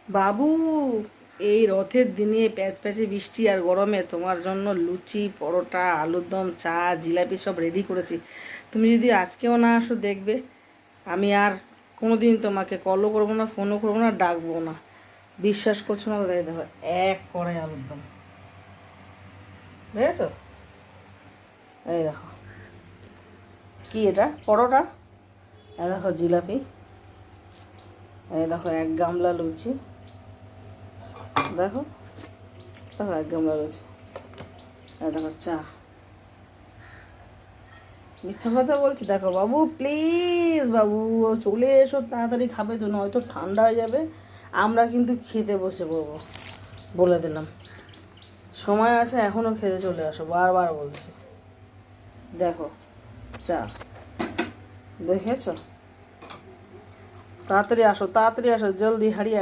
বাবু, এই রথের দিনে প্যাচপ্যাচে বৃষ্টি আর গরমে তোমার জন্য লুচি, পরোটা, আলুর দম, চা, জিলাপি সব রেডি করেছি। তুমি যদি আজকেও না আসো দেখবে আমি আর কোনো দিন তোমাকে কলও করবো না, ফোনও করবো না, ডাকবো না। বিশ্বাস করছো না তো দেখো, দেখো এক কড়াই আলুর দম, দেখেছো? এই দেখো, কি এটা? পরোটা। এই দেখো জিলাপি। এই দেখো এক গামলা লুচি। দেখো, দেখো এক গামলা লুচি। এই দেখো চা। মিথ্যা কথা বলছি? দেখো বাবু, প্লিজ বাবু, চলে এসো তাড়াতাড়ি, খাবে তো, নয়তো ঠান্ডা হয়ে যাবে। আমরা কিন্তু খেতে বসে পড়বো, বলে দিলাম। সময় আছে এখনও, খেতে চলে আসো, বারবার বলছি। দেখো চা, দেখেছো? তাড়াতাড়ি আসো, তাড়াতাড়ি আসো, জলদি, হারিয়ে